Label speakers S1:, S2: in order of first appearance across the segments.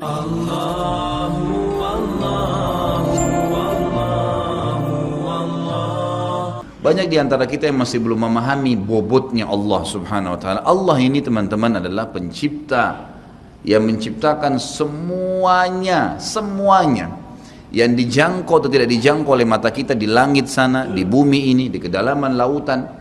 S1: Allahu Allahu Allahu Allah.
S2: Banyak di antara kita yang masih belum memahami bobotnya Allah Subhanahu wa taala. Allah ini teman-teman adalah pencipta yang menciptakan semuanya, yang dijangkau atau tidak dijangkau oleh mata kita di langit sana, di bumi ini, di kedalaman lautan.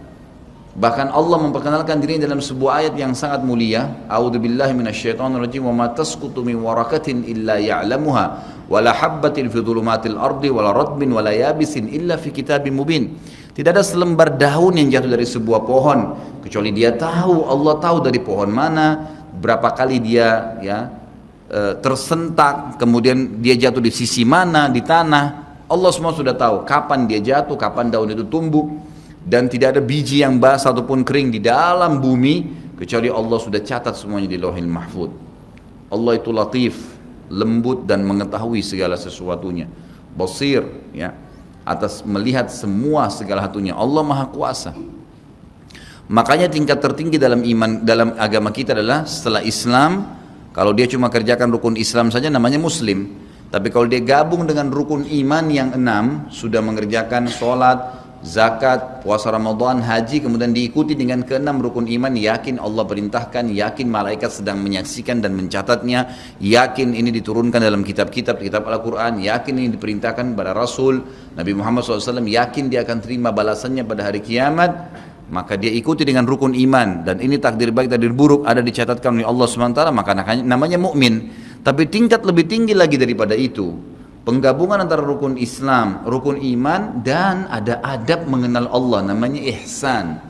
S2: Bahkan Allah memperkenalkan dirinya dalam sebuah ayat yang sangat mulia. A'udzubillahi minasyaitonirrajim. Wa ma tasqutu min warakatin illa ya'lamuha wa la habbatin fi dhulumatil ardi wa la ratbin wa la yabisin illa fi kitabim mubin. Tidak ada selembar daun yang jatuh dari sebuah pohon kecuali dia tahu, Allah tahu dari pohon mana, berapa kali dia tersentak, kemudian dia jatuh di sisi mana di tanah. Allah semua sudah tahu kapan dia jatuh, kapan daun itu tumbuh. Dan tidak ada biji yang basah ataupun kering di dalam bumi kecuali Allah sudah catat semuanya di Lauhil Mahfuz. Allah itu latif, lembut dan mengetahui segala sesuatunya. Basir, ya, atas melihat semua segala satunya. Allah Maha Kuasa. Makanya tingkat tertinggi dalam iman, dalam agama kita adalah setelah Islam, kalau dia cuma kerjakan rukun Islam saja namanya Muslim. Tapi kalau dia gabung dengan rukun iman yang 6, sudah mengerjakan sholat, zakat, puasa Ramadan, haji, kemudian diikuti dengan ke-6 rukun iman, yakin Allah perintahkan, yakin malaikat sedang menyaksikan dan mencatatnya, yakin ini diturunkan dalam kitab Al-Quran, yakin ini diperintahkan pada Rasul Nabi Muhammad SAW, yakin dia akan terima balasannya pada hari kiamat, maka dia ikuti dengan rukun iman, dan ini takdir baik takdir buruk ada dicatatkan oleh Allah SWT, maka namanya mukmin. Tapi tingkat lebih tinggi lagi daripada itu, penggabungan antara rukun Islam, rukun iman, dan ada adab mengenal Allah, namanya ihsan.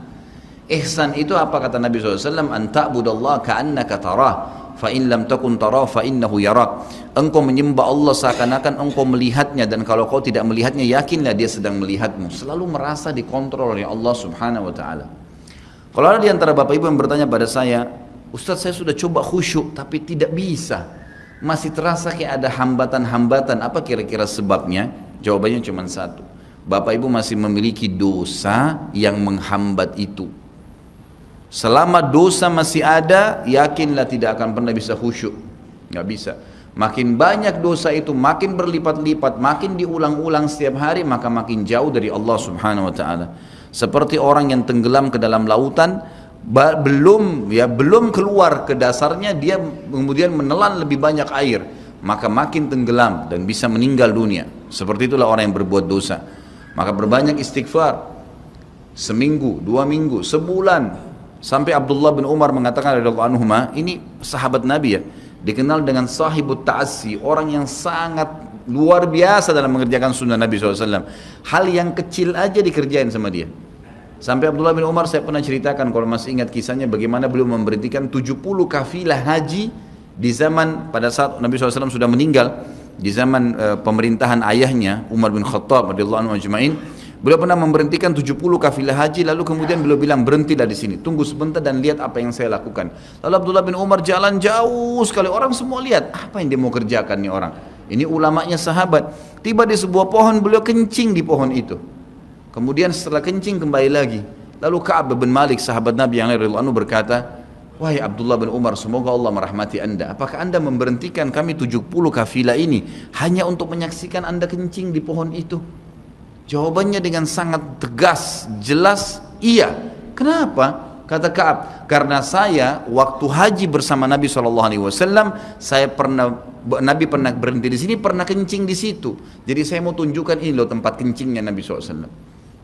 S2: Ihsan itu apa kata Nabi SAW? An ta'budallaha ka'annaka tarah, fa in lam takun tarah fa innahu yarak. Engkau menyembah Allah seakan-akan engkau melihatnya, dan kalau kau tidak melihatnya, yakinlah dia sedang melihatmu. Selalu merasa dikontrol oleh Allah Subhanahu wa taala. Kalau ada di antara Bapak Ibu yang bertanya pada saya, Ustaz, saya sudah coba khusyuk tapi tidak bisa, masih terasa kayak ada hambatan-hambatan, apa kira-kira sebabnya? Jawabannya cuma satu, Bapak Ibu masih memiliki dosa yang menghambat itu. Selama dosa masih ada, yakinlah tidak akan pernah bisa khusyuk, nggak bisa. Makin banyak dosa itu, makin berlipat-lipat, makin diulang-ulang setiap hari, maka makin jauh dari Allah Subhanahu wa taala. Seperti orang yang tenggelam ke dalam lautan, belum keluar ke dasarnya, dia kemudian menelan lebih banyak air, maka makin tenggelam dan bisa meninggal dunia. Seperti itulah orang yang berbuat dosa. Maka berbanyak istighfar, seminggu, 2 minggu, sebulan. Sampai Abdullah bin Umar mengatakan radhiyallahu anhuma, ini sahabat Nabi ya, dikenal dengan sahibut ta'assi, orang yang sangat luar biasa dalam mengerjakan sunnah Nabi SAW. Hal yang kecil aja dikerjain sama dia. Sampai Abdullah bin Umar, saya pernah ceritakan kalau masih ingat kisahnya, bagaimana beliau memberhentikan 70 kafilah haji di zaman pada saat Nabi SAW sudah meninggal, di zaman pemerintahan ayahnya Umar bin Khattab radhiyallahu anhu ajma'in. Beliau pernah memberhentikan 70 kafilah haji, lalu kemudian beliau bilang, berhentilah di sini, tunggu sebentar dan lihat apa yang saya lakukan. Lalu Abdullah bin Umar jalan jauh sekali, orang semua lihat apa yang dia mau kerjakan nih orang. Ini ulamanya sahabat. Tiba di sebuah pohon, beliau kencing di pohon itu. Kemudian setelah kencing kembali lagi. Lalu Ka'ab bin Malik sahabat Nabi yang lain radhiyallahu anhu berkata, wahai Abdullah bin Umar, semoga Allah merahmati anda. Apakah anda memberhentikan kami 70 kafilah ini hanya untuk menyaksikan anda kencing di pohon itu? Jawabannya dengan sangat tegas, jelas, iya. Kenapa? Kata Ka'ab, karena saya waktu haji bersama Nabi SAW, Nabi pernah berhenti di sini, pernah kencing di situ. Jadi saya mau tunjukkan ini loh tempat kencingnya Nabi SAW.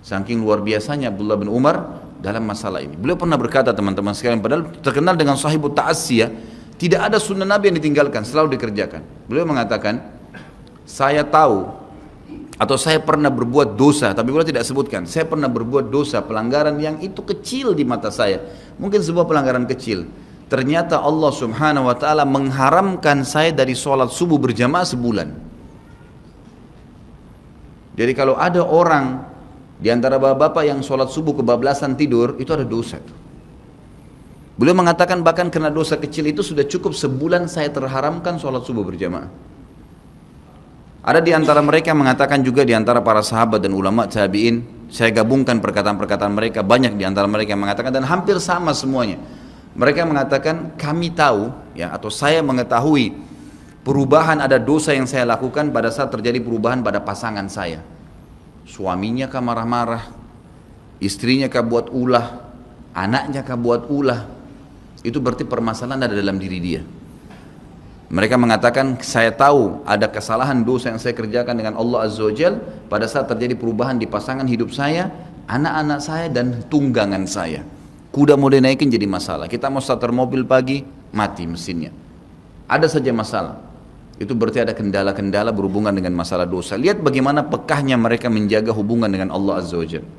S2: Saking luar biasanya Abdullah bin Umar dalam masalah ini. Beliau pernah berkata, teman-teman sekalian, padahal terkenal dengan sahibut ta'assi ya, tidak ada sunnah Nabi yang ditinggalkan, selalu dikerjakan. Beliau mengatakan, saya tahu atau saya pernah berbuat dosa, tapi beliau tidak sebutkan, saya pernah berbuat dosa, pelanggaran yang itu kecil di mata saya, mungkin sebuah pelanggaran kecil. Ternyata Allah Subhanahu wa taala mengharamkan saya dari sholat subuh berjamaah sebulan. Jadi kalau ada orang di antara bapak-bapak yang sholat subuh kebablasan tidur, itu ada dosa. Beliau mengatakan bahkan karena dosa kecil itu sudah cukup sebulan saya terharamkan sholat subuh berjamaah. Ada di antara mereka yang mengatakan juga, di antara para sahabat dan ulama tabi'in, saya gabungkan perkataan-perkataan mereka, banyak di antara mereka yang mengatakan, dan hampir sama semuanya. Mereka mengatakan, kami tahu, ya, atau saya mengetahui perubahan, ada dosa yang saya lakukan pada saat terjadi perubahan pada pasangan saya. Suaminya kah marah-marah, istrinya kah buat ulah, anaknya kah buat ulah. Itu berarti permasalahan ada dalam diri dia. Mereka mengatakan, saya tahu ada kesalahan dosa yang saya kerjakan dengan Allah Azza wa Jal pada saat terjadi perubahan di pasangan hidup saya, anak-anak saya dan tunggangan saya. Kuda mau dinaikin jadi masalah. Kita mau starter mobil pagi, mati mesinnya. Ada saja masalah. Itu berarti ada kendala-kendala berhubungan dengan masalah dosa. Lihat bagaimana pekahnya mereka menjaga hubungan dengan Allah Azza wa Jalla.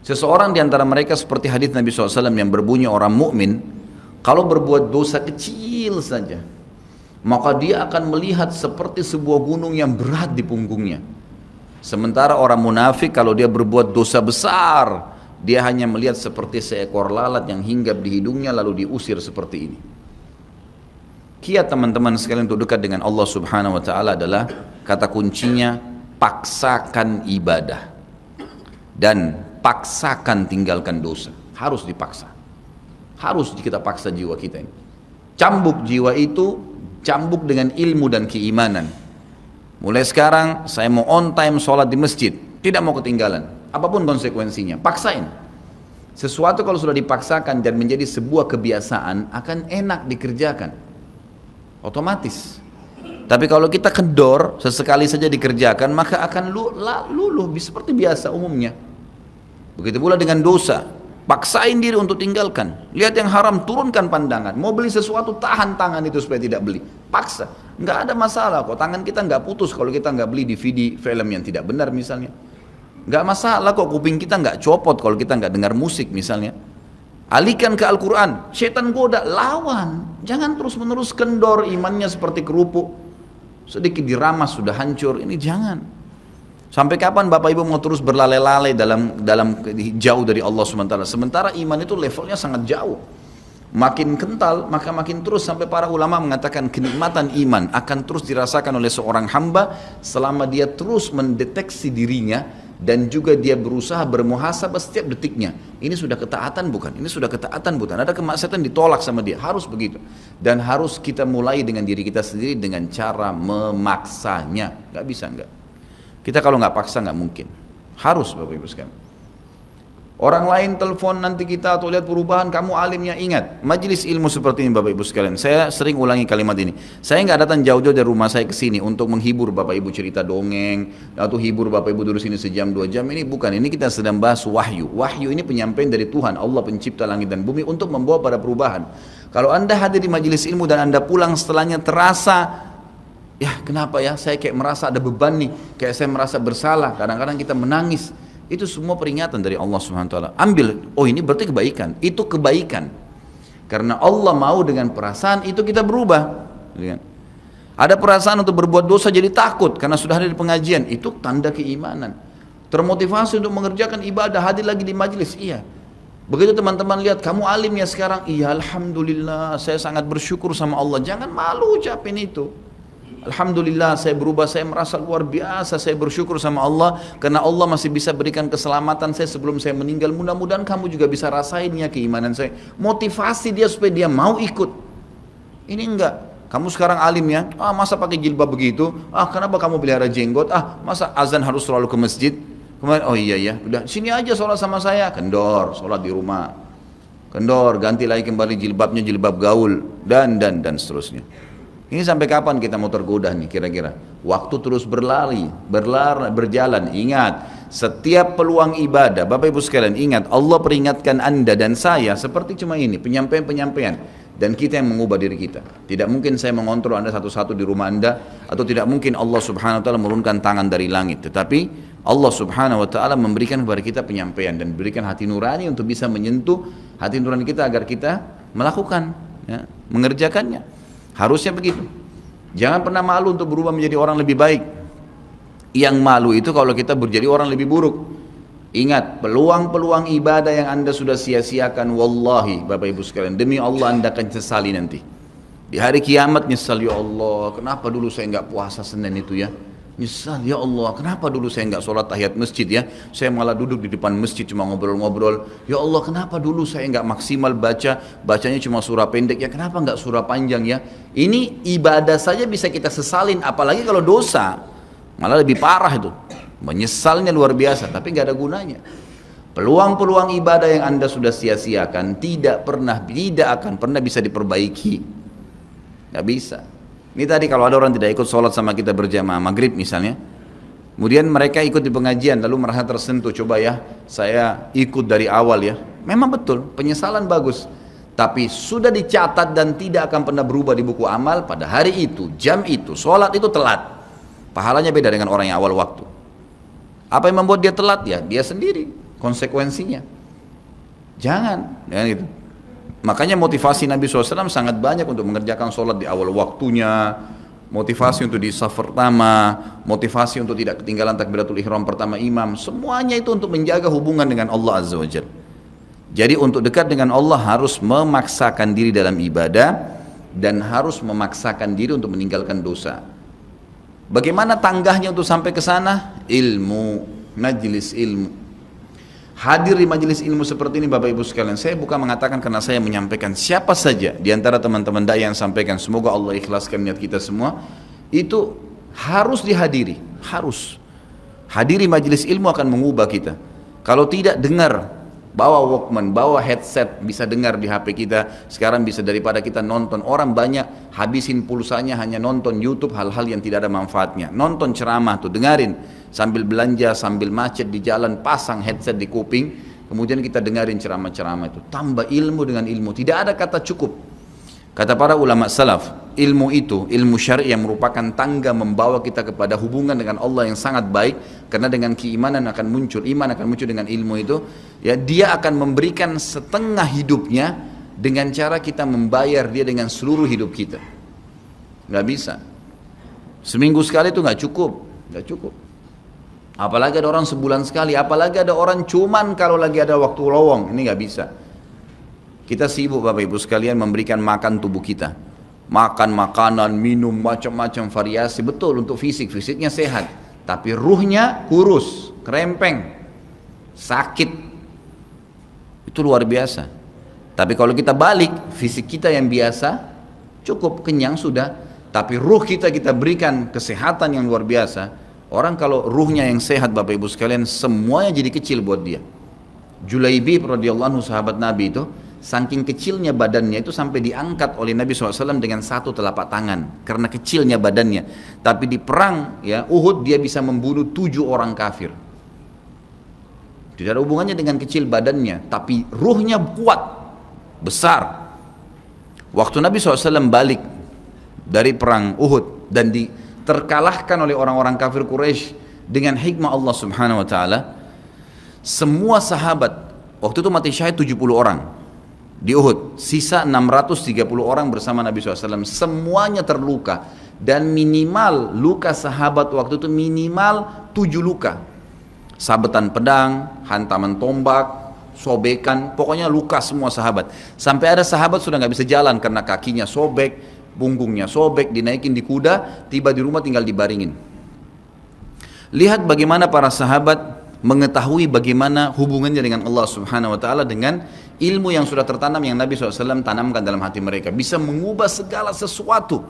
S2: Seseorang di antara mereka seperti hadis Nabi SAW yang berbunyi, orang mukmin kalau berbuat dosa kecil saja, maka dia akan melihat seperti sebuah gunung yang berat di punggungnya. Sementara orang munafik kalau dia berbuat dosa besar, dia hanya melihat seperti seekor lalat yang hinggap di hidungnya lalu diusir seperti ini. Kiat teman-teman sekalian untuk dekat dengan Allah Subhanahu wa taala adalah kata kuncinya paksakan ibadah dan paksakan tinggalkan dosa. Harus dipaksa. Harus kita paksa jiwa kita ini. Cambuk jiwa itu, cambuk dengan ilmu dan keimanan. Mulai sekarang saya mau on time sholat di masjid, tidak mau ketinggalan. Apapun konsekuensinya, paksain. Sesuatu kalau sudah dipaksakan dan menjadi sebuah kebiasaan akan enak dikerjakan. Otomatis. Tapi kalau kita kendor, sesekali saja dikerjakan, maka akan luluh seperti biasa umumnya. Begitu pula dengan dosa, paksain diri untuk tinggalkan. Lihat yang haram, turunkan pandangan. Mau beli sesuatu, tahan tangan itu supaya tidak beli. Paksa, nggak ada masalah kok. Tangan kita nggak putus kalau kita nggak beli DVD film yang tidak benar misalnya. Nggak masalah kok, kuping kita nggak copot kalau kita nggak dengar musik misalnya. Alihkan ke Al-Quran, syaitan goda, lawan. Jangan terus-menerus kendor, imannya seperti kerupuk. Sedikit diramas sudah hancur, ini jangan. Sampai kapan Bapak Ibu mau terus berlale-lale dalam jauh dari Allah SWT? Sementara iman itu levelnya sangat jauh. Makin kental, maka makin terus, sampai para ulama mengatakan kenikmatan iman akan terus dirasakan oleh seorang hamba selama dia terus mendeteksi dirinya dan juga dia berusaha bermuhasabah setiap detiknya. Ini sudah ketaatan bukan? Ini sudah ketaatan bukan? Ada kemaksiatan ditolak sama dia, harus begitu. Dan harus kita mulai dengan diri kita sendiri dengan cara memaksanya. Gak bisa enggak. Kita kalau nggak paksa nggak mungkin. Harus Bapak Ibu sekalian. Orang lain telepon nanti kita atau lihat perubahan, kamu alimnya, ingat majelis ilmu seperti ini Bapak Ibu sekalian. Saya sering ulangi kalimat ini. Saya nggak datang jauh-jauh dari rumah saya ke sini untuk menghibur Bapak Ibu cerita dongeng atau hibur Bapak Ibu duduk sini sejam 2 jam. Ini bukan. Ini kita sedang bahas wahyu. Wahyu ini penyampaian dari Tuhan Allah pencipta langit dan bumi untuk membawa pada perubahan. Kalau Anda hadir di majelis ilmu dan Anda pulang setelahnya terasa, ya kenapa ya, saya kayak merasa ada beban nih, kayak saya merasa bersalah, kadang-kadang kita menangis. Itu semua peringatan dari Allah Subhanahu wa taala. Ambil, oh ini berarti kebaikan. Itu kebaikan. Karena Allah mau dengan perasaan itu kita berubah. Ada perasaan untuk berbuat dosa jadi takut karena sudah ada di pengajian, itu tanda keimanan. Termotivasi untuk mengerjakan ibadah, hadir lagi di majelis, iya. Begitu teman-teman lihat kamu alim ya sekarang, iya alhamdulillah, saya sangat bersyukur sama Allah. Jangan malu ucapin itu. Alhamdulillah saya berubah, saya merasa luar biasa, saya bersyukur sama Allah karena Allah masih bisa berikan keselamatan saya sebelum saya meninggal. Mudah-mudahan kamu juga bisa rasain ya keimanan saya. Motivasi dia supaya dia mau ikut. Ini enggak, kamu sekarang alim ya, masa pakai jilbab begitu, kenapa kamu pelihara jenggot, masa azan harus selalu ke masjid. Kemudian, oh iya ya, udah sini aja sholat sama saya, kendor, sholat di rumah, kendor, ganti lagi kembali jilbabnya jilbab gaul dan seterusnya. Ini sampai kapan kita mau tergoda nih kira-kira? Waktu terus berjalan. Ingat, setiap peluang ibadah, Bapak Ibu sekalian, ingat Allah peringatkan Anda dan saya seperti cuma ini, penyampaian. Dan kita yang mengubah diri kita. Tidak mungkin saya mengontrol Anda satu-satu di rumah Anda, atau tidak mungkin Allah Subhanahu wa taala menurunkan tangan dari langit. Tetapi Allah Subhanahu wa taala memberikan kepada kita penyampaian dan berikan hati nurani untuk bisa menyentuh hati nurani kita agar kita melakukan, ya, mengerjakannya. Harusnya begitu. Jangan pernah malu untuk berubah menjadi orang lebih baik. Yang malu itu kalau kita menjadi orang lebih buruk. Ingat, peluang-peluang ibadah yang Anda sudah sia-siakan, wallahi Bapak Ibu sekalian, demi Allah Anda akan sesali nanti. Di hari kiamat nyesal, ya Allah, kenapa dulu saya nggak puasa Senin itu ya? Nyesal, ya Allah, kenapa dulu saya nggak sholat tahiyat masjid ya? Saya malah duduk di depan masjid cuma ngobrol-ngobrol. Ya Allah, kenapa dulu saya nggak maksimal bacanya cuma surah pendek ya? Kenapa nggak surah panjang ya? Ini ibadah saja bisa kita sesalin, apalagi kalau dosa, malah lebih parah itu. Menyesalnya luar biasa, tapi nggak ada gunanya. Peluang-peluang ibadah yang Anda sudah sia-siakan tidak akan pernah bisa diperbaiki. Nggak bisa. Ini tadi kalau ada orang tidak ikut sholat sama kita berjamaah maghrib misalnya, kemudian mereka ikut di pengajian lalu merasa tersentuh, coba ya saya ikut dari awal ya, memang betul penyesalan bagus, tapi sudah dicatat dan tidak akan pernah berubah di buku amal. Pada hari itu, jam itu, sholat itu telat, pahalanya beda dengan orang yang awal waktu. Apa yang membuat dia telat? Ya dia sendiri, konsekuensinya. Jangan gitu. Makanya motivasi Nabi SAW sangat banyak untuk mengerjakan sholat di awal waktunya, motivasi untuk di saf pertama, motivasi untuk tidak ketinggalan takbiratul ihram pertama imam, semuanya itu untuk menjaga hubungan dengan Allah Azza wa Jalla. Jadi untuk dekat dengan Allah harus memaksakan diri dalam ibadah dan harus memaksakan diri untuk meninggalkan dosa. Bagaimana tangganya untuk sampai ke sana? Ilmu, majlis ilmu. Hadir di majelis ilmu seperti ini Bapak Ibu sekalian, saya bukan mengatakan karena saya menyampaikan, siapa saja di antara teman-teman dai yang sampaikan, semoga Allah ikhlaskan niat kita semua, itu harus dihadiri, harus. Hadiri majelis ilmu akan mengubah kita. Kalau tidak, dengar, bawa Walkman, bawa headset, bisa dengar di HP kita. Sekarang bisa daripada kita nonton, orang banyak habisin pulsanya hanya nonton YouTube hal-hal yang tidak ada manfaatnya. Nonton ceramah tuh, dengarin sambil belanja, sambil macet di jalan, pasang headset di kuping, kemudian kita dengarin ceramah-ceramah itu. Tambah ilmu dengan ilmu, tidak ada kata cukup. Kata para ulama salaf, ilmu itu, ilmu syar'i yang merupakan tangga membawa kita kepada hubungan dengan Allah yang sangat baik, karena dengan keimanan akan muncul, iman akan muncul dengan ilmu itu, ya dia akan memberikan setengah hidupnya dengan cara kita membayar dia dengan seluruh hidup kita. Nggak bisa. Seminggu sekali itu nggak cukup. Apalagi ada orang sebulan sekali, apalagi ada orang cuman kalau lagi ada waktu lowong, ini nggak bisa. Kita sibuk Bapak Ibu sekalian memberikan makan tubuh kita, makan makanan, minum macam-macam variasi, betul untuk fisiknya sehat, tapi ruhnya kurus, kerempeng, sakit, itu luar biasa. Tapi kalau kita balik, fisik kita yang biasa cukup kenyang sudah, tapi ruh kita berikan kesehatan yang luar biasa. Orang kalau ruhnya yang sehat Bapak Ibu sekalian, semuanya jadi kecil buat dia. Julaibib radhiyallahu anhu sahabat Nabi itu, saking kecilnya badannya itu sampai diangkat oleh Nabi SAW dengan satu telapak tangan karena kecilnya badannya. Tapi di perang ya Uhud dia bisa membunuh 7 orang kafir. Tidak ada hubungannya dengan kecil badannya, tapi ruhnya kuat, besar. Waktu Nabi SAW balik dari perang Uhud dan terkalahkan oleh orang-orang kafir Quraisy dengan hikmah Allah Subhanahu wa taala, semua sahabat waktu itu mati syahid 70 orang di Uhud, sisa 630 orang bersama Nabi SAW, semuanya terluka, dan minimal luka sahabat waktu itu minimal 7 luka, sabetan pedang, hantaman tombak, sobekan, pokoknya luka semua sahabat. Sampai ada sahabat sudah nggak bisa jalan karena kakinya sobek, punggungnya sobek, dinaikin di kuda, tiba di rumah tinggal dibaringin. Lihat bagaimana para sahabat mengetahui bagaimana hubungannya dengan Allah Subhanahu wa taala dengan ilmu yang sudah tertanam yang Nabi SAW tanamkan dalam hati mereka, bisa mengubah segala sesuatu.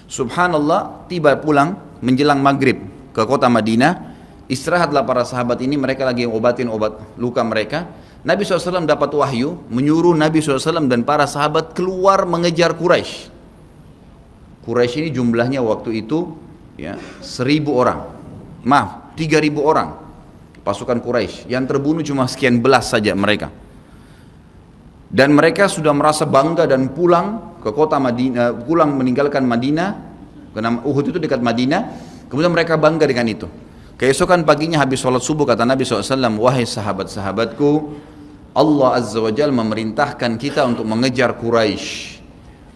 S2: Subhanallah, tiba pulang menjelang maghrib ke kota Madinah, istirahatlah para sahabat ini, mereka lagi obatin obat luka mereka. Nabi SAW dapat wahyu menyuruh Nabi SAW dan para sahabat keluar mengejar Quraisy. Quraisy ini jumlahnya waktu itu ya 1.000 orang, 3.000 orang pasukan Quraisy, yang terbunuh cuma sekian belas saja mereka. Dan mereka sudah merasa bangga dan pulang ke kota Madinah, pulang meninggalkan Madinah, karena Uhud itu dekat Madinah. Kemudian mereka bangga dengan itu. Keesokan paginya habis sholat subuh kata Nabi SAW, wahai sahabat-sahabatku, Allah Azza wa Jalla memerintahkan kita untuk mengejar Quraisy.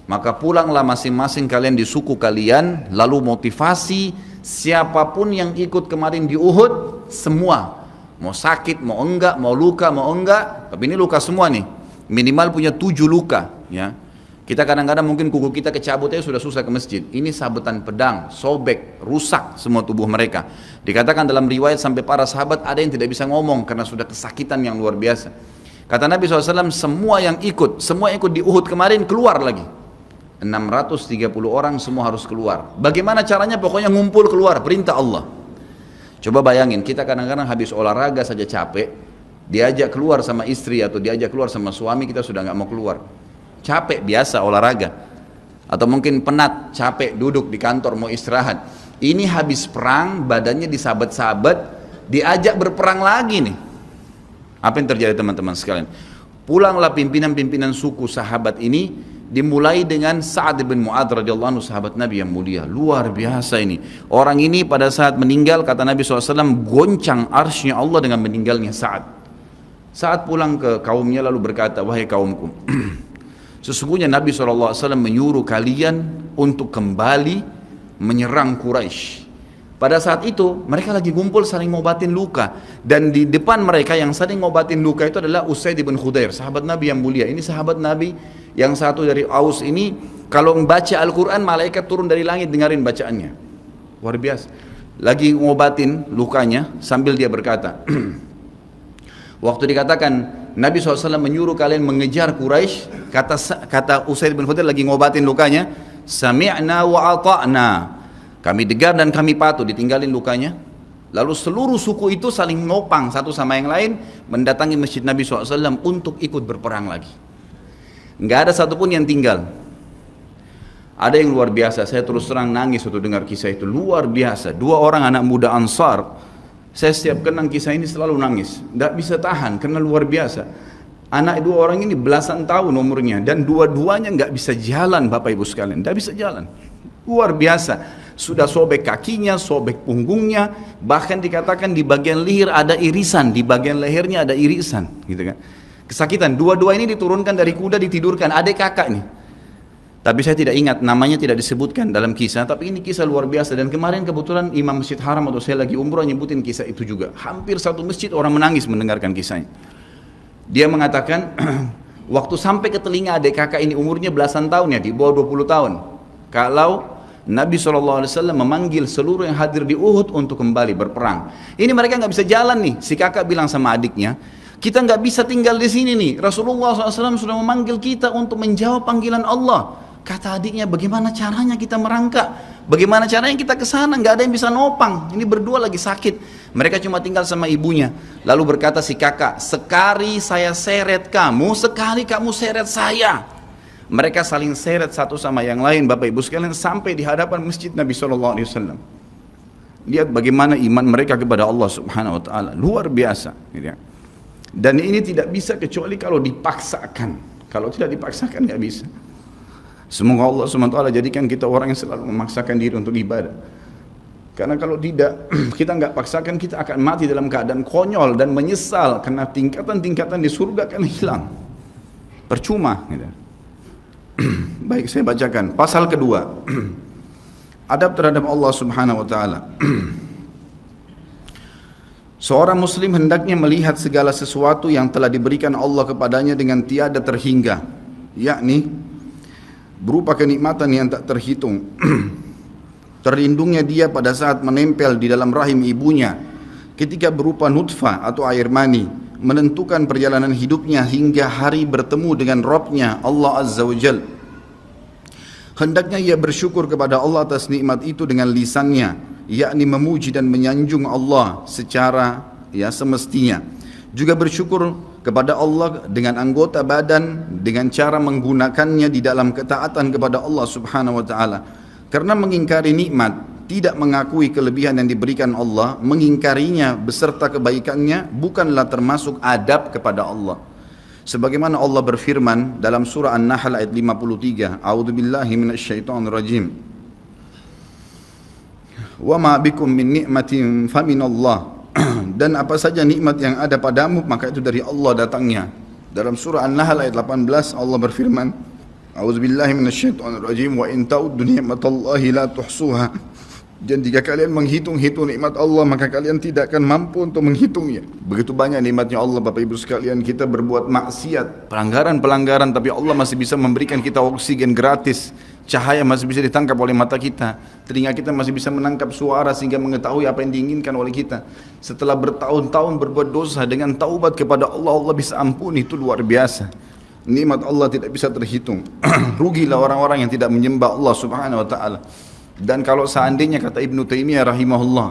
S2: Maka pulanglah masing-masing kalian di suku kalian, lalu motivasi siapapun yang ikut kemarin di Uhud, semua, mau sakit, mau enggak, mau luka, mau enggak, tapi ini luka semua nih, minimal punya 7 luka, ya. Kita kadang-kadang mungkin kuku kita kecabut aja sudah susah ke masjid. Ini sabetan pedang, sobek, rusak semua tubuh mereka. Dikatakan dalam riwayat sampai para sahabat ada yang tidak bisa ngomong karena sudah kesakitan yang luar biasa. Kata Nabi SAW, semua yang ikut di Uhud kemarin keluar lagi. 630 orang semua harus keluar. Bagaimana caranya? Pokoknya ngumpul keluar, perintah Allah. Coba bayangin, kita kadang-kadang habis olahraga saja capek, diajak keluar sama istri atau diajak keluar sama suami, kita sudah nggak mau keluar. Capek biasa olahraga, atau mungkin penat, capek duduk di kantor mau istirahat. Ini habis perang, badannya disabet-sabet, diajak berperang lagi nih. Apa yang terjadi teman-teman sekalian? Pulanglah pimpinan-pimpinan suku sahabat ini, dimulai dengan Sa'ad bin Mu'adz radhiyallahu anhu, sahabat Nabi yang mulia. Luar biasa ini. Orang ini pada saat meninggal, kata Nabi SAW, goncang arsy-Nya Allah dengan meninggalnya Sa'ad. Saat pulang ke kaumnya lalu berkata, wahai kaumku, sesungguhnya Nabi SAW menyuruh kalian untuk kembali menyerang Quraisy. Pada saat itu mereka lagi kumpul saling ngobatin luka, dan di depan mereka yang saling ngobatin luka itu adalah Usaid bin Khudair, sahabat Nabi yang mulia. Ini sahabat Nabi yang satu dari Aus ini, kalau membaca Al-Quran malaikat turun dari langit dengarin bacaannya. Luar biasa. Lagi ngobatin lukanya sambil dia berkata, waktu dikatakan Nabi SAW menyuruh kalian mengejar Quraisy, kata Usaid bin Khudair lagi ngobatin lukanya, sami'na wa ata'na, kami dengar dan kami patuh, ditinggalin lukanya. Lalu seluruh suku itu saling nopang satu sama yang lain, mendatangi masjid Nabi SAW untuk ikut berperang lagi. Nggak ada satupun yang tinggal. Ada yang luar biasa, saya terus terang nangis waktu dengar kisah itu, luar biasa. 2 orang anak muda Ansar, saya setiap kenang kisah ini selalu nangis, nggak bisa tahan karena luar biasa. Anak 2 orang ini belasan tahun umurnya, dan dua-duanya nggak bisa jalan, Bapak Ibu sekalian, nggak bisa jalan. Luar biasa, sudah sobek kakinya, sobek punggungnya, bahkan dikatakan di bagian leher ada irisan, di bagian lehernya ada irisan, gitu kan. Kesakitan. Dua-dua ini diturunkan dari kuda, ditidurkan, adik kakak nih. Tapi saya tidak ingat, namanya tidak disebutkan dalam kisah, tapi ini kisah luar biasa. Dan kemarin kebetulan Imam Masjid Haram atau saya lagi umroh nyebutin kisah itu juga. Hampir satu masjid orang menangis mendengarkan kisahnya. Dia mengatakan, waktu sampai ke telinga adik kakak ini umurnya belasan tahun ya, di bawah 20 tahun. Kalau Nabi SAW memanggil seluruh yang hadir di Uhud untuk kembali berperang. Ini mereka nggak bisa jalan nih. Si kakak bilang sama adiknya, kita nggak bisa tinggal di sini nih. Rasulullah SAW sudah memanggil kita untuk menjawab panggilan Allah. Kata adiknya, bagaimana caranya kita merangkak? Bagaimana caranya kita ke sana? Nggak ada yang bisa nopang. Ini berdua lagi sakit. Mereka cuma tinggal sama ibunya. Lalu berkata si kakak, sekali saya seret kamu, sekali kamu seret saya. Mereka saling seret satu sama yang lain, Bapak Ibu sekalian, sampai di hadapan masjid Nabi SAW. Lihat bagaimana iman mereka kepada Allah Subhanahu Wa Taala, luar biasa. Dan ini tidak bisa kecuali kalau dipaksakan. Kalau tidak dipaksakan nggak bisa. Semoga Allah SWT jadikan kita orang yang selalu memaksakan diri untuk ibadah. Karena kalau tidak, kita nggak paksakan, kita akan mati dalam keadaan konyol dan menyesal karena tingkatan-tingkatan di surga akan hilang. Percuma. Gitu. Baik, saya bacakan pasal kedua. Adab terhadap Allah Subhanahu Wa Taala. Seorang muslim hendaknya melihat segala sesuatu yang telah diberikan Allah kepadanya dengan tiada terhingga, yakni berupa kenikmatan yang tak terhitung. Terlindungnya dia pada saat menempel di dalam rahim ibunya, ketika berupa nutfah atau air mani, menentukan perjalanan hidupnya hingga hari bertemu dengan Rabb-Nya Allah Azza wa Jal. Hendaknya ia bersyukur kepada Allah atas nikmat itu dengan lisannya, yakni memuji dan menyanjung Allah secara semestinya. Juga bersyukur kepada Allah dengan anggota badan, dengan cara menggunakannya di dalam ketaatan kepada Allah Subhanahu Wa Taala. Karena mengingkari nikmat, tidak mengakui kelebihan yang diberikan Allah, mengingkarinya beserta kebaikannya, bukanlah termasuk adab kepada Allah. Sebagaimana Allah berfirman dalam surah An-Nahl ayat 53, A'udzubillahi minasyaitonirrajim. Wa ma bikum min ni'matin faminallah. Dan apa saja nikmat yang ada padamu maka itu dari Allah datangnya. Dalam surah An-Nahl ayat 18 Allah berfirman, A'udzubillahi minasyaitonirrajim, wa in ta'uddu ni'matallahi la tuhsuha
S3: Dan jika kalian menghitung-hitung nikmat Allah, maka kalian tidak akan mampu untuk menghitungnya. Begitu banyak nikmatnya Allah, Bapak Ibu sekalian. Kita berbuat maksiat, pelanggaran-pelanggaran, tapi Allah masih bisa memberikan kita oksigen gratis. Cahaya masih bisa ditangkap oleh mata kita. Telinga kita masih bisa menangkap suara sehingga mengetahui apa yang diinginkan oleh kita. Setelah bertahun-tahun berbuat dosa, dengan taubat kepada Allah, Allah bisa ampuni. Itu luar biasa. Nikmat Allah tidak bisa terhitung. Rugilah orang-orang yang tidak menyembah Allah subhanahu wa ta'ala. Dan kalau seandainya, kata Ibnu Taimiyah rahimahullah,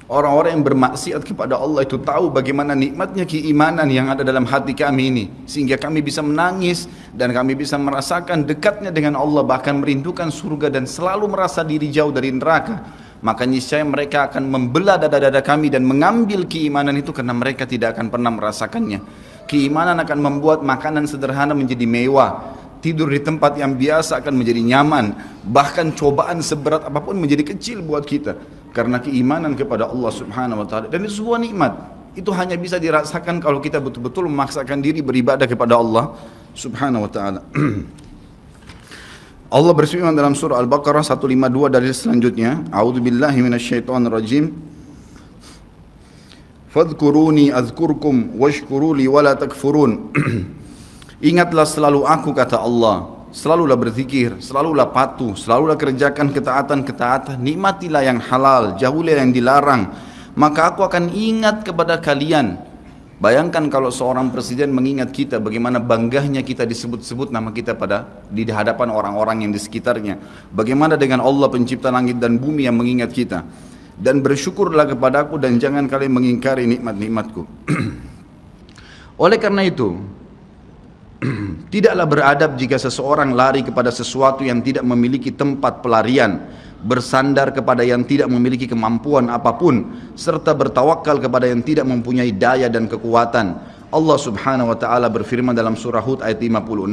S3: orang-orang yang bermaksiat kepada Allah itu tahu bagaimana nikmatnya keimanan yang ada dalam hati kami ini, sehingga kami bisa menangis dan kami bisa merasakan dekatnya dengan Allah, bahkan merindukan surga dan selalu merasa diri jauh dari neraka, maka niscaya mereka akan membelah dada-dada kami dan mengambil keimanan itu, karena mereka tidak akan pernah merasakannya. Keimanan akan membuat makanan sederhana menjadi mewah, tidur di tempat yang biasa akan menjadi nyaman, bahkan cobaan seberat apapun menjadi kecil buat kita karena keimanan kepada Allah subhanahu wa ta'ala. Dan itu sebuah nikmat, itu hanya bisa dirasakan kalau kita betul-betul memaksakan diri beribadah kepada Allah subhanahu wa ta'ala. Allah berfirman dalam surah Al-Baqarah 152 dari selanjutnya, A'udzubillahi minasyaitonirrajim, fadhkuruni azkurkum washkuruli wala takfurun. Ingatlah selalu aku, kata Allah, selalulah berzikir, selalulah patuh, selalulah kerjakan ketaatan-ketaatan, nikmatilah yang halal, jauhilah yang dilarang, maka aku akan ingat kepada kalian. Bayangkan kalau seorang presiden mengingat kita, bagaimana bangganya kita disebut-sebut nama kita di hadapan orang-orang yang di sekitarnya. Bagaimana dengan Allah pencipta langit dan bumi yang mengingat kita. Dan bersyukurlah kepadaku dan jangan kalian mengingkari nikmat-nikmatku. Oleh karena itu, tidaklah beradab jika seseorang lari kepada sesuatu yang tidak memiliki tempat pelarian, bersandar kepada yang tidak memiliki kemampuan apapun, serta bertawakal kepada yang tidak mempunyai daya dan kekuatan. Allah subhanahu wa ta'ala berfirman dalam surah Hud ayat 56,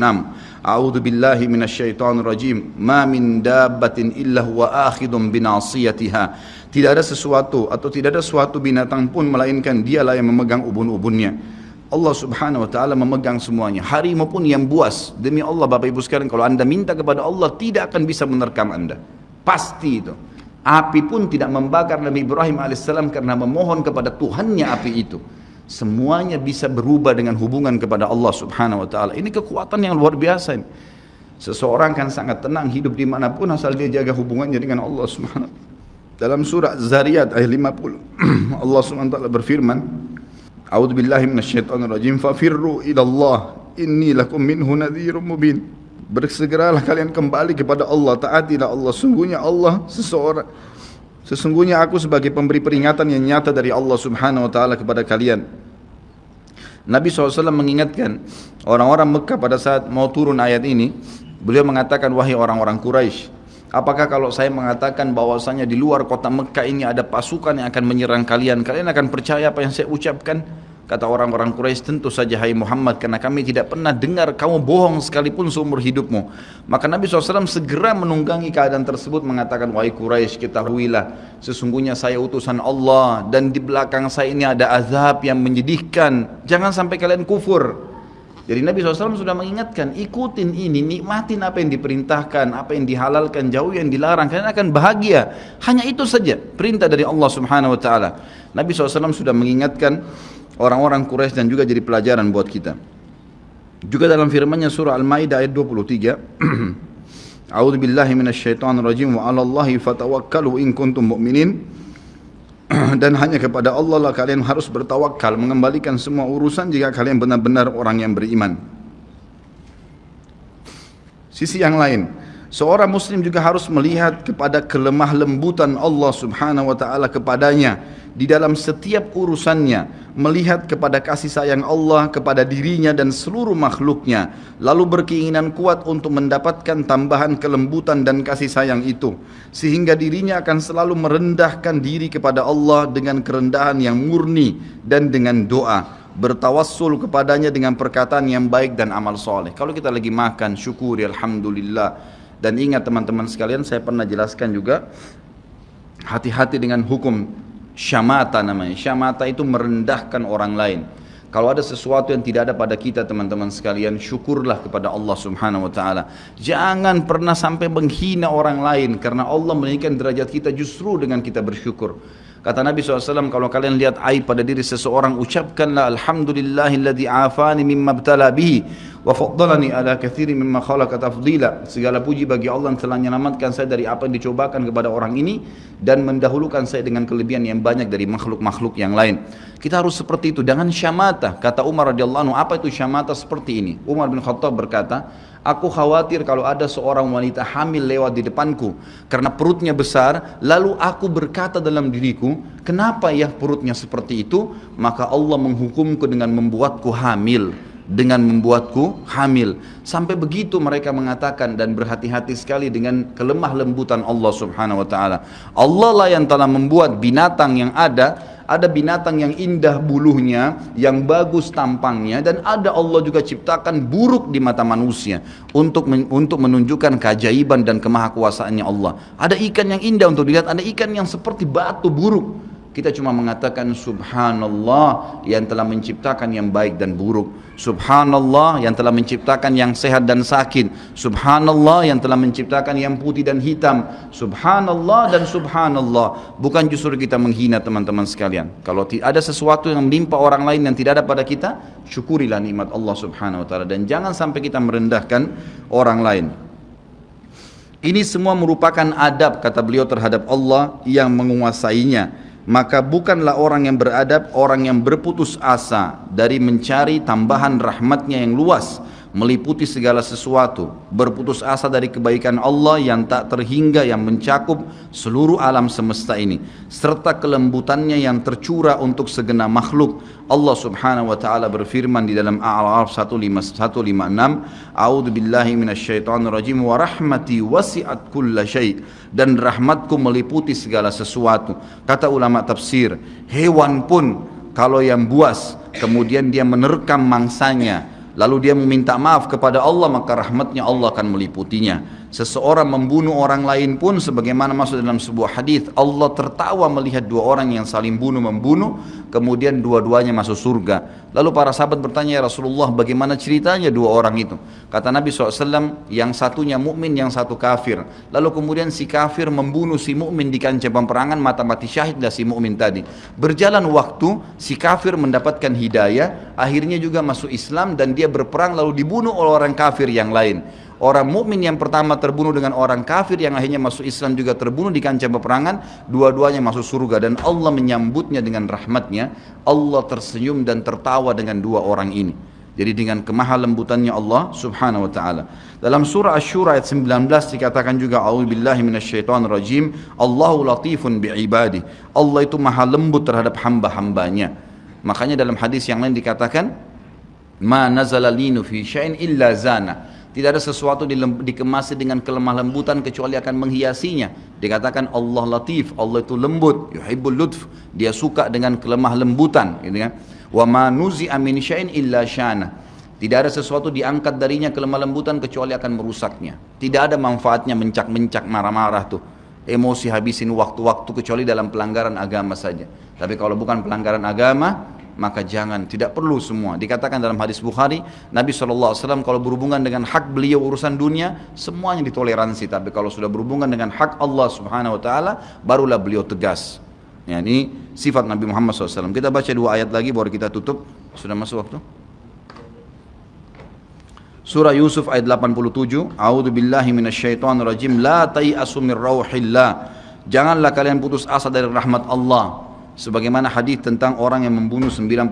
S3: A'udzu billahi minasyaitonir rajim, ma min dabbatin illa huwa akhidun binasiyatiha. Tidak ada sesuatu atau tidak ada suatu binatang pun melainkan dialah yang memegang ubun-ubunnya. Allah subhanahu wa ta'ala memegang semuanya. Harimau pun yang buas. Demi Allah Bapak Ibu sekalian, kalau anda minta kepada Allah, tidak akan bisa menerkam anda. Pasti itu. Api pun tidak membakar Nabi Ibrahim alaihissalam karena memohon kepada Tuhannya api itu. Semuanya bisa berubah dengan hubungan kepada Allah subhanahu wa ta'ala. Ini kekuatan yang luar biasa ini. Seseorang kan sangat tenang hidup dimanapun asal dia jaga hubungannya dengan Allah subhanahu wa ta'ala. Dalam surah Zariyat ayat 50 Allah subhanahu wa ta'ala berfirman, A'udzu billahi minasyaitonir rajim, fafirru ila Allah inni lakum minhu nadhirun mubin. Bersegeralah kalian kembali kepada Allah, taatilah Allah, sesungguhnya aku sebagai pemberi peringatan yang nyata dari Allah subhanahu wa ta'ala kepada kalian. Nabi SAW mengingatkan orang-orang Mekah pada saat mau turun ayat ini. Beliau mengatakan, wahai orang-orang Quraisy, apakah kalau saya mengatakan bahwasanya di luar kota Mekah ini ada pasukan yang akan menyerang kalian, kalian akan percaya apa yang saya ucapkan? Kata orang-orang Quraisy, tentu saja hai Muhammad, karena kami tidak pernah dengar kamu bohong sekalipun seumur hidupmu. Maka Nabi SAW segera menunggangi keadaan tersebut, mengatakan, wahai Quraisy, ketahuilah sesungguhnya saya utusan Allah dan di belakang saya ini ada azab yang menyedihkan, jangan sampai kalian kufur. Jadi Nabi SAW sudah mengingatkan, ikutin ini, nikmatin apa yang diperintahkan, apa yang dihalalkan, jauh yang dilarang, kalian akan bahagia. Hanya itu saja perintah dari Allah subhanahu wa ta'ala. Nabi SAW sudah mengingatkan orang-orang Quraisy dan juga jadi pelajaran buat kita. Juga dalam firman-Nya surah Al-Maidah ayat 23, A'udzu billahi minasyaitonir rajim, wa 'alallahi fatawakkalu in kuntum mu'minin. Dan hanya kepada Allah lah kalian harus bertawakal, mengembalikan semua urusan jika kalian benar-benar orang yang beriman. Sisi yang lain, seorang muslim juga harus melihat kepada kelemah lembutan Allah subhanahu wa ta'ala kepadanya di dalam setiap urusannya, melihat kepada kasih sayang Allah kepada dirinya dan seluruh makhluknya, lalu berkeinginan kuat untuk mendapatkan tambahan kelembutan dan kasih sayang itu, sehingga dirinya akan selalu merendahkan diri kepada Allah dengan kerendahan yang murni dan dengan doa, bertawassul kepadanya dengan perkataan yang baik dan amal soleh. Kalau kita lagi makan, syukuri, alhamdulillah. Dan ingat teman-teman sekalian, saya pernah jelaskan juga, hati-hati dengan hukum syamata namanya. Syamata itu merendahkan orang lain. Kalau ada sesuatu yang tidak ada pada kita teman-teman sekalian, syukurlah kepada Allah Subhanahu wa taala. Jangan pernah sampai menghina orang lain, karena Allah menaikkan derajat kita justru dengan kita bersyukur. Kata Nabi SAW, kalau kalian lihat aib pada diri seseorang, ucapkanlah alhamdulillahilladzi afani mimma btala bihi wa faddalani ala katsiri mimma khalaqa tafdila. Segala puji bagi Allah yang telah menyelamatkan saya dari apa yang dicobakan kepada orang ini dan mendahulukan saya dengan kelebihan yang banyak dari makhluk-makhluk yang lain. Kita harus seperti itu, dengan syamata. Kata Umar radhiyallahu anhu, apa itu syamata seperti ini? Umar bin Khattab berkata, aku khawatir kalau ada seorang wanita hamil lewat di depanku karena perutnya besar, lalu aku berkata dalam diriku, kenapa ya perutnya seperti itu? Maka Allah menghukumku dengan membuatku hamil. Sampai begitu mereka mengatakan, dan berhati-hati sekali dengan kelemah lembutan Allah Subhanahu wa taala. Allah lah yang telah membuat binatang yang ada binatang yang indah bulunya, yang bagus tampangnya, dan ada Allah juga ciptakan buruk di mata manusia untuk menunjukkan keajaiban dan kemahakuasaannya Allah. Ada ikan yang indah untuk dilihat, ada ikan yang seperti batu buruk. Kita cuma mengatakan subhanallah yang telah menciptakan yang baik dan buruk. Subhanallah yang telah menciptakan yang sehat dan sakit. Subhanallah yang telah menciptakan yang putih dan hitam. Subhanallah dan subhanallah. Bukan justru kita menghina teman-teman sekalian. Kalau ada sesuatu yang menimpa orang lain yang tidak ada pada kita, syukurilah nikmat Allah Subhanahu wa taala, dan jangan sampai kita merendahkan orang lain. Ini semua merupakan adab, kata beliau, terhadap Allah yang menguasainya. Maka bukanlah orang yang beradab orang yang berputus asa dari mencari tambahan rahmatnya yang luas, meliputi segala sesuatu, berputus asa dari kebaikan Allah yang tak terhingga, yang mencakup seluruh alam semesta ini, serta kelembutannya yang tercurah untuk segenap makhluk. Allah Subhanahu wa taala berfirman di dalam A'raf 156, A'udzu billahi minasyaitonir rajim, wa rahmati wasi'at kulla syai', dan rahmatku meliputi segala sesuatu. Kata ulama tafsir, hewan pun kalau yang buas kemudian dia menerkam mangsanya, lalu dia meminta maaf kepada Allah, maka rahmatnya Allah akan meliputinya. Seseorang membunuh orang lain pun, sebagaimana masuk dalam sebuah hadis, Allah tertawa melihat dua orang yang saling membunuh, kemudian dua-duanya masuk surga. Lalu para sahabat bertanya, ya Rasulullah, bagaimana ceritanya dua orang itu? Kata Nabi SAW, yang satunya mukmin, yang satu kafir. Lalu kemudian si kafir membunuh si mukmin di kancah peperangan, mati syahidlah si mukmin tadi. Berjalan waktu, si kafir mendapatkan hidayah, akhirnya juga masuk Islam, dan dia berperang lalu dibunuh oleh orang kafir yang lain. Orang mukmin yang pertama terbunuh dengan orang kafir yang akhirnya masuk Islam juga terbunuh di kancah peperangan, dua-duanya masuk surga, dan Allah menyambutnya dengan rahmatnya. Allah tersenyum dan tertawa dengan dua orang ini. Jadi dengan kemahalembutannya Allah Subhanahu wa taala. Dalam surah Asy-Syura ayat 19 dikatakan juga, a'udzubillahi minasyaitonir rajim, Allahu latifun bi'ibadi. Allah itu maha lembut terhadap hamba-hambanya. Makanya dalam hadis yang lain dikatakan, ma nazala linu fi syai'in illa zana. Tidak ada sesuatu dikemasi dengan kelemah lembutan kecuali akan menghiasinya. Dikatakan Allah latif, Allah itu lembut, yuhibbul lutf, dia suka dengan kelemah lembutan, gitu kan. Wa ma nuzi'a min syai'in illa syana. Tidak ada sesuatu diangkat darinya kelemah lembutan kecuali akan merusaknya. Tidak ada manfaatnya mencak-mencak, marah-marah tuh. Emosi habisin waktu-waktu kecuali dalam pelanggaran agama saja. Tapi kalau bukan pelanggaran agama, maka jangan, tidak perlu semua. Dikatakan dalam hadis Bukhari, Nabi SAW kalau berhubungan dengan hak beliau urusan dunia, semuanya ditoleransi. Tapi kalau sudah berhubungan dengan hak Allah Subhanahu wa taala, barulah beliau tegas. Ya, ini sifat Nabi Muhammad SAW. Kita baca dua ayat lagi baru kita tutup. Sudah masuk waktu? Surah Yusuf ayat 87, A'udzu billahi minasyaitonir rajim, la tai'asu mir rauhillah. Janganlah kalian putus asa dari rahmat Allah. Sebagaimana hadis tentang orang yang membunuh 99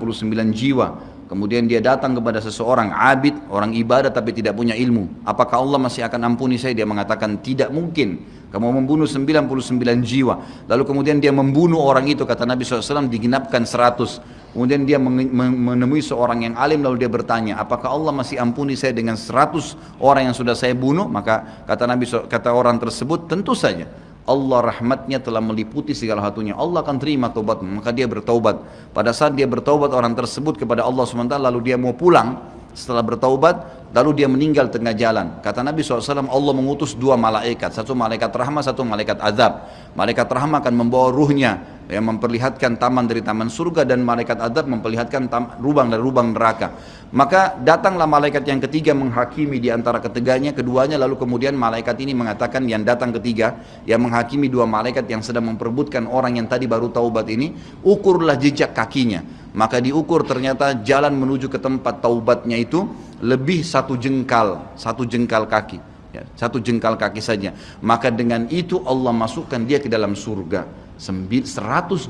S3: jiwa, kemudian dia datang kepada seseorang abid, orang ibadah tapi tidak punya ilmu. Apakah Allah masih akan ampuni saya? Dia mengatakan tidak mungkin. Kamu membunuh 99 jiwa. Lalu kemudian dia membunuh orang itu, kata Nabi SAW, digenapkan 100. Kemudian dia menemui seorang yang alim, lalu dia bertanya, apakah Allah masih ampuni saya dengan 100 orang yang sudah saya bunuh? Maka kata Nabi, kata orang tersebut, tentu saja. Allah rahmatnya telah meliputi segala satunya. Allah akan terima taubatmu. Maka dia bertaubat. Pada saat dia bertaubat orang tersebut kepada Allah SWT, lalu dia mau pulang setelah bertaubat,
S2: lalu dia meninggal tengah jalan. Kata Nabi SAW, Allah mengutus 2 malaikat, satu malaikat rahmat, satu malaikat azab. Malaikat rahmat akan membawa ruhnya yang memperlihatkan taman dari taman surga, dan malaikat azab memperlihatkan lubang dari lubang neraka. Maka datanglah malaikat yang ketiga menghakimi di antara keduanya, lalu kemudian malaikat ini mengatakan, yang datang ketiga yang menghakimi 2 malaikat yang sedang memperebutkan orang yang tadi baru taubat ini, ukurlah jejak kakinya. Maka diukur, ternyata jalan menuju ke tempat taubatnya itu lebih 1 jengkal kaki, ya, 1 jengkal kaki saja. Maka dengan itu Allah masukkan dia ke dalam surga. 100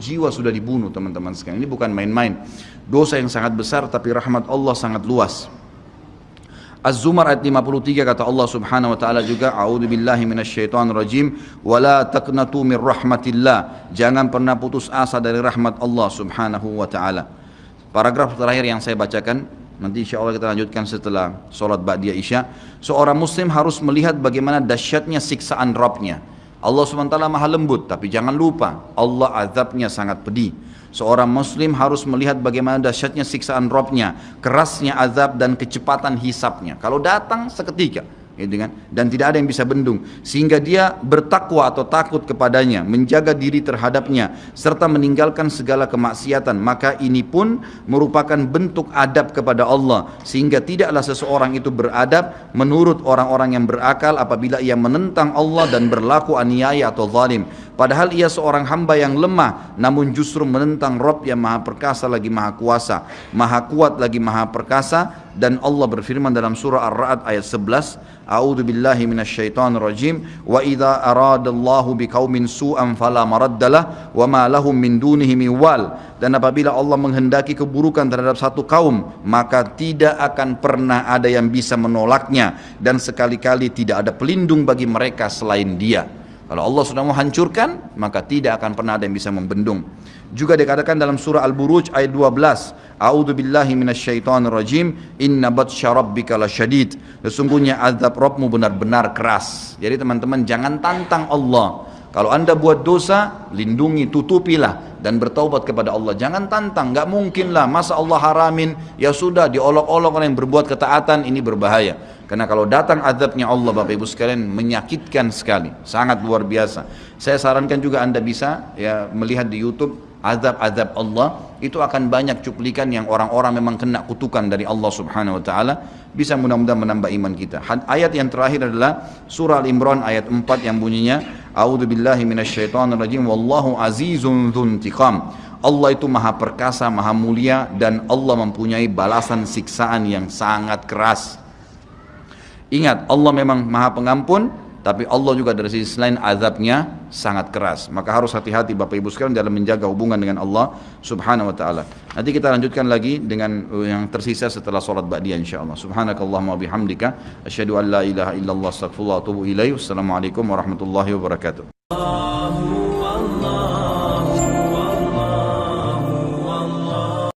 S2: jiwa sudah dibunuh, teman-teman sekalian. Ini bukan main-main, dosa yang sangat besar, tapi rahmat Allah sangat luas. Az-Zumar ayat 53 kata Allah Subhanahu wa taala juga, a'udzubillahi minasyaitonirrajim, wala taqnatu min rahmatillah. Jangan pernah putus asa dari rahmat Allah Subhanahu wa taala. Paragraf terakhir yang saya bacakan, nanti insyaallah kita lanjutkan setelah salat ba'diyah Isya. Seorang muslim harus melihat bagaimana dahsyatnya siksaan Rabbnya. Allah SWT maha lembut, tapi jangan lupa Allah azabnya sangat pedih. Seorang muslim harus melihat bagaimana dahsyatnya siksaan Rabbnya, kerasnya azab dan kecepatan hisapnya. Kalau datang seketika, gitu kan? Dan tidak ada yang bisa bendung, sehingga dia bertakwa atau takut kepadanya, menjaga diri terhadapnya, serta meninggalkan segala kemaksiatan. Maka ini pun merupakan bentuk adab kepada Allah, sehingga tidaklah seseorang itu beradab menurut orang-orang yang berakal apabila ia menentang Allah dan berlaku aniaya atau zalim. Padahal ia seorang hamba yang lemah, namun justru menentang Rabb yang maha perkasa lagi maha kuasa, maha kuat lagi maha perkasa. Dan Allah berfirman dalam surah Ar-Ra'd ayat 11, A'udzu billahi minasyaitonir rajim, wa idza aradallahu biqaumin su'an fala maraddalah wa ma lahum min dunihi min wal. Dan apabila Allah menghendaki keburukan terhadap satu kaum, maka tidak akan pernah ada yang bisa menolaknya, dan sekali-kali tidak ada pelindung bagi mereka selain Dia. Kalau Allah sudah mau hancurkan, maka tidak akan pernah ada yang bisa membendung. Juga dikatakan dalam surah Al-Buruj ayat 12, A'udzu billahi minasyaitonir rajim, inna batsya rabbika lasyadid. Sesungguhnya azab Rabbmu benar-benar keras. Jadi teman-teman, jangan tantang Allah. Kalau Anda buat dosa, lindungi, tutupilah dan bertaubat kepada Allah. Jangan tantang, nggak mungkin lah, masa Allah haramin, ya sudah diolok-olok orang yang berbuat ketaatan, ini berbahaya. Karena kalau datang azabnya Allah, Bapak Ibu sekalian, menyakitkan sekali, sangat luar biasa. Saya sarankan juga Anda bisa ya melihat di YouTube azab-azab Allah, itu akan banyak cuplikan yang orang-orang memang kena kutukan dari Allah Subhanahu wa taala. Bisa mudah-mudahan menambah iman kita. Ayat yang terakhir adalah surah Al-Imran ayat 4 yang bunyinya, A'udzu billahi minasyaitonir rajim, wallahu azizun dzuntiqam. Allah itu maha perkasa, maha mulia, dan Allah mempunyai balasan siksaan yang sangat keras. Ingat, Allah memang maha pengampun, tapi Allah juga dari sisi lain azabnya sangat keras. Maka harus hati-hati Bapak Ibu sekalian dalam menjaga hubungan dengan Allah Subhanahu wa taala. Nanti kita lanjutkan lagi dengan yang tersisa setelah salat ba'diyah insyaallah. Subhanakallahumma bihamdika asyhadu an la ilaha illallah astaghfirullah wa atubu ilaih. Wassalamualaikum warahmatullahi wabarakatuh.